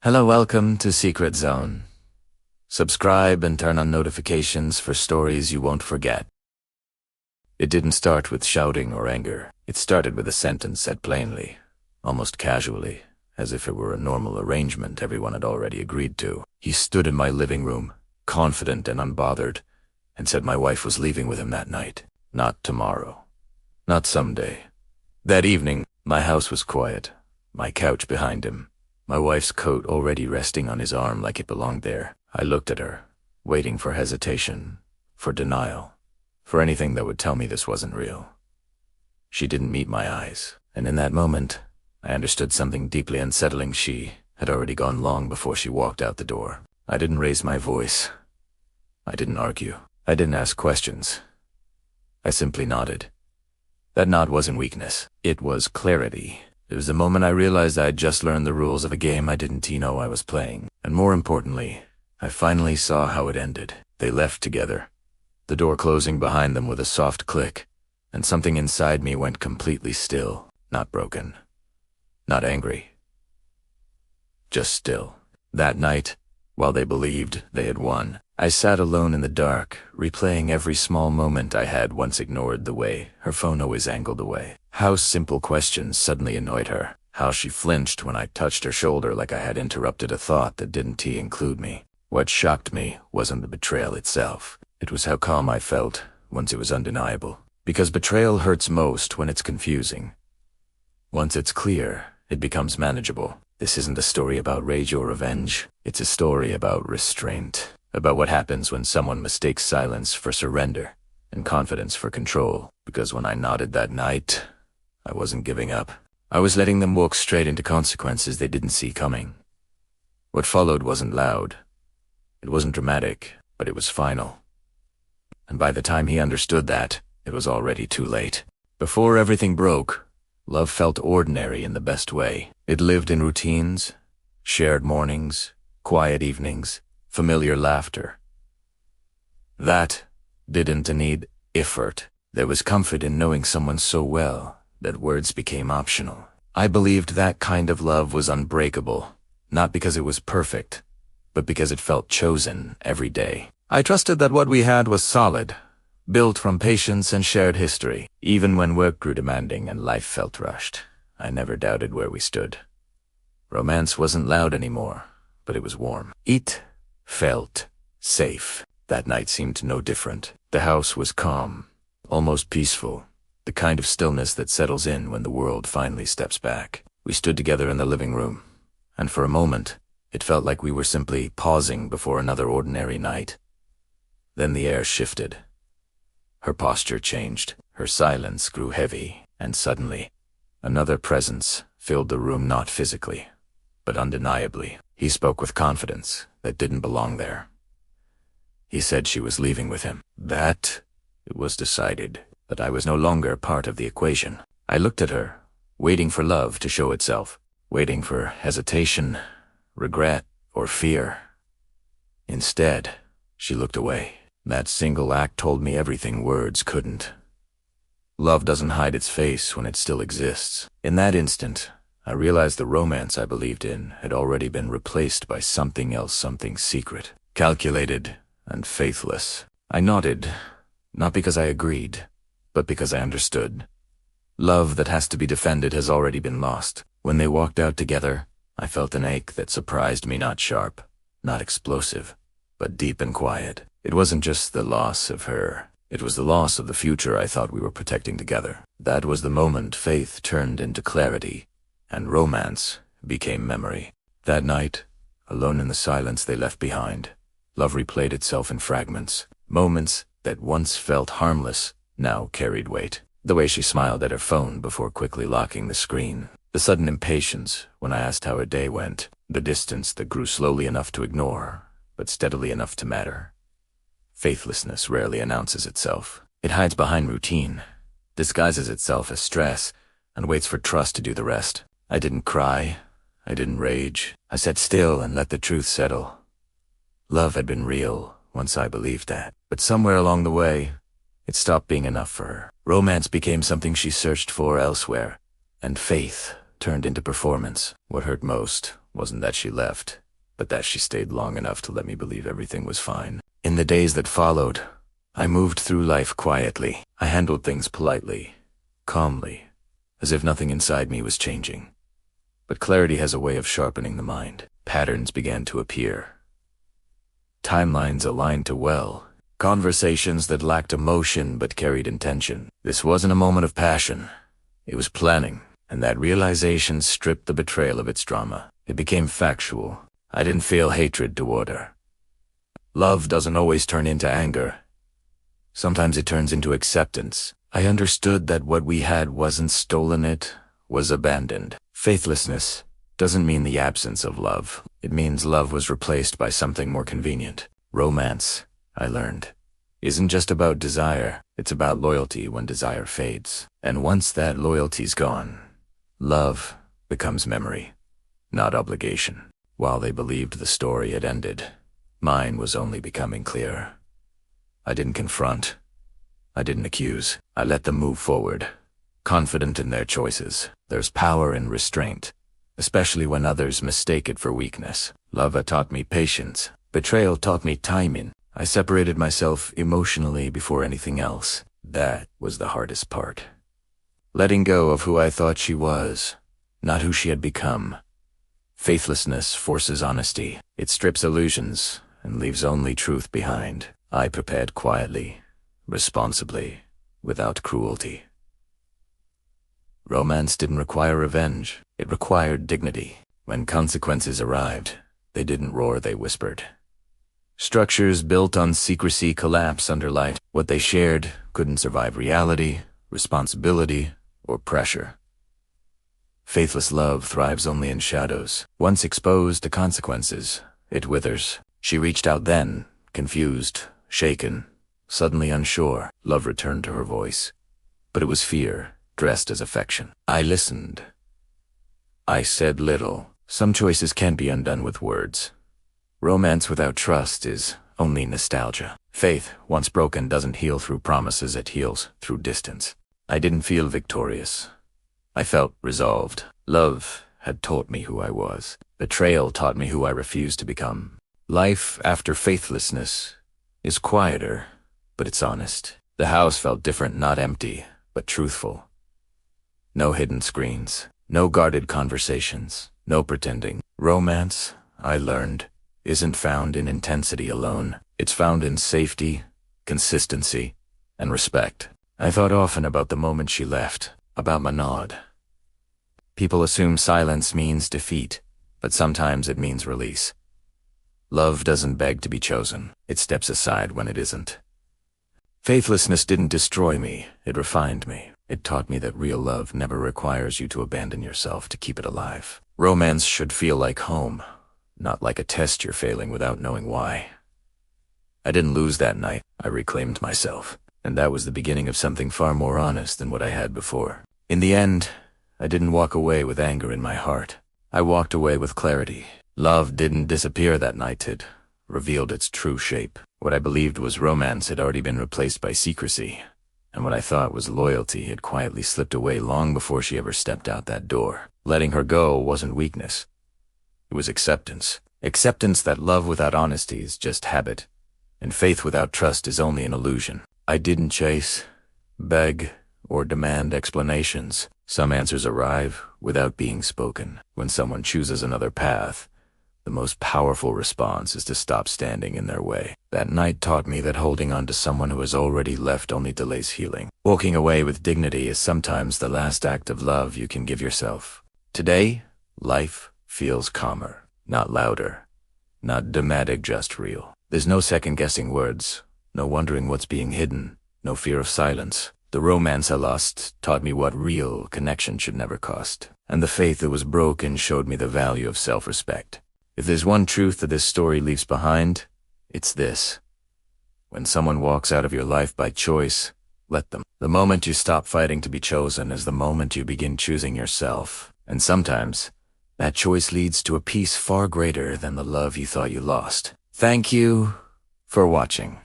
Hello, welcome to Secret Zone. Subscribe and turn on notifications for stories you won't forget. It didn't start with shouting or anger. It started with a sentence said plainly, almost casually, as if it were a normal arrangement everyone had already agreed to. He stood in my living room, confident and unbothered, and said my wife was leaving with him that night. Not tomorrow. Not someday. That evening, my house was quiet, my couch behind him, my wife's coat already resting on his arm like it belonged there. I looked at her, waiting for hesitation, for denial, for anything that would tell me this wasn't real. She didn't meet my eyes, and in that moment, I understood something deeply unsettling. She had already gone long before she walked out the door. I didn't raise my voice. I didn't argue. I didn't ask questions. I simply nodded. That nod wasn't weakness. It was clarity. It was the moment I realized I had just learned the rules of a game I didn't know I was playing. And more importantly, I finally saw how it ended. They left together, the door closing behind them with a soft click, and something inside me went completely still, not broken, not angry, just still. That night, while they believed they had won, I sat alone in the dark, replaying every small moment I had once ignored, the way her phone always angled away. How simple questions suddenly annoyed her. How she flinched when I touched her shoulder like I had interrupted a thought that didn't include me. What shocked me wasn't the betrayal itself. It was how calm I felt once it was undeniable. Because betrayal hurts most when it's confusing. Once it's clear, it becomes manageable. This isn't a story about rage or revenge. It's a story about restraint. About what happens when someone mistakes silence for surrender and confidence for control. Because when I nodded that night, I wasn't giving up. I was letting them walk straight into consequences they didn't see coming. What followed wasn't loud. It wasn't dramatic, but it was final. And by the time he understood that, it was already too late. Before everything broke, love felt ordinary in the best way. It lived in routines, shared mornings, quiet evenings, familiar laughter. That didn't need effort. There was comfort in knowing someone so well that words became optional. I believed that kind of love was unbreakable, not because it was perfect, but because it felt chosen every day. I trusted that what we had was solid, built from patience and shared history. Even when work grew demanding and life felt rushed, I never doubted where we stood. Romance wasn't loud anymore, but it was warm. It felt safe. That night seemed no different. The house was calm, almost peaceful, the kind of stillness that settles in when the world finally steps back. We stood together in the living room, and for a moment, it felt like we were simply pausing before another ordinary night. Then the air shifted. Her posture changed. Her silence grew heavy, and suddenly, another presence filled the room, not physically, but undeniably. He spoke with confidence that didn't belong there. He said she was leaving with him. That it was decided that I was no longer part of the equation. I looked at her, waiting for love to show itself, waiting for hesitation, regret, or fear. Instead, she looked away. That single act told me everything words couldn't. Love doesn't hide its face when it still exists. In that instant, I realized the romance I believed in had already been replaced by something else, something secret, calculated, and faithless. I nodded, not because I agreed, but because I understood. Love that has to be defended has already been lost. When they walked out together, I felt an ache that surprised me, not sharp, not explosive, but deep and quiet. It wasn't just the loss of her. It was the loss of the future I thought we were protecting together. That was the moment faith turned into clarity, and romance became memory. That night, alone in the silence they left behind, love replayed itself in fragments. Moments that once felt harmless now carried weight. The way she smiled at her phone before quickly locking the screen. The sudden impatience when I asked how her day went. The distance that grew slowly enough to ignore, but steadily enough to matter. Faithlessness rarely announces itself. It hides behind routine, disguises itself as stress, and waits for trust to do the rest. I didn't cry. I didn't rage. I sat still and let the truth settle. Love had been real once I believed that. But somewhere along the way, it stopped being enough for her. Romance became something she searched for elsewhere, and faith turned into performance. What hurt most wasn't that she left, but that she stayed long enough to let me believe everything was fine. In the days that followed, I moved through life quietly. I handled things politely, calmly, as if nothing inside me was changing. But clarity has a way of sharpening the mind. Patterns began to appear. Timelines aligned to well. Conversations that lacked emotion but carried intention. This wasn't a moment of passion. It was planning, and that realization stripped the betrayal of its drama. It became factual. I didn't feel hatred toward her. Love doesn't always turn into anger. Sometimes it turns into acceptance. I understood that what we had wasn't stolen, it was abandoned. Faithlessness doesn't mean the absence of love. It means love was replaced by something more convenient. Romance, I learned, isn't just about desire. It's about loyalty when desire fades. And once that loyalty's gone, love becomes memory, not obligation. While they believed the story had ended, mine was only becoming clear. I didn't confront. I didn't accuse. I let them move forward, confident in their choices. There's power in restraint, especially when others mistake it for weakness. Love had taught me patience. Betrayal taught me timing. I separated myself emotionally before anything else. That was the hardest part. Letting go of who I thought she was, not who she had become. Faithlessness forces honesty. It strips illusions and leaves only truth behind. I prepared quietly, responsibly, without cruelty. Romance didn't require revenge. It required dignity. When consequences arrived, they didn't roar, they whispered. Structures built on secrecy collapse under light. What they shared couldn't survive reality, responsibility, or pressure. Faithless love thrives only in shadows. Once exposed to consequences, it withers. She reached out then, confused, shaken, suddenly unsure. Love returned to her voice, but it was fear, dressed as affection. I listened. I said little. Some choices can't be undone with words. Romance without trust is only nostalgia. Faith, once broken, doesn't heal through promises, it heals through distance. I didn't feel victorious. I felt resolved. Love had taught me who I was. Betrayal taught me who I refused to become. Life after faithlessness is quieter, but it's honest. The house felt different, not empty, but truthful. No hidden screens, no guarded conversations, no pretending. Romance, I learned, isn't found in intensity alone. It's found in safety, consistency, and respect. I thought often about the moment she left, about Manad. People assume silence means defeat, but sometimes it means release. Love doesn't beg to be chosen. It steps aside when it isn't. Faithlessness didn't destroy me. It refined me. It taught me that real love never requires you to abandon yourself to keep it alive. Romance should feel like home, not like a test you're failing without knowing why. I didn't lose that night. I reclaimed myself. And that was the beginning of something far more honest than what I had before. In the end, I didn't walk away with anger in my heart. I walked away with clarity. Love didn't disappear that night. It revealed its true shape. What I believed was romance had already been replaced by secrecy, and what I thought was loyalty had quietly slipped away long before she ever stepped out that door. Letting her go wasn't weakness. It was acceptance. Acceptance that love without honesty is just habit, and faith without trust is only an illusion. I didn't chase, beg, or demand explanations. Some answers arrive without being spoken. When someone chooses another path, the most powerful response is to stop standing in their way. That night taught me that holding on to someone who has already left only delays healing. Walking away with dignity is sometimes the last act of love you can give yourself. Today, life feels calmer, not louder, not dramatic, just real. There's no second-guessing words, no wondering what's being hidden, no fear of silence. The romance I lost taught me what real connection should never cost, and the faith that was broken showed me the value of self-respect. If there's one truth that this story leaves behind, it's this. When someone walks out of your life by choice, let them. The moment you stop fighting to be chosen is the moment you begin choosing yourself. And sometimes, that choice leads to a peace far greater than the love you thought you lost. Thank you for watching.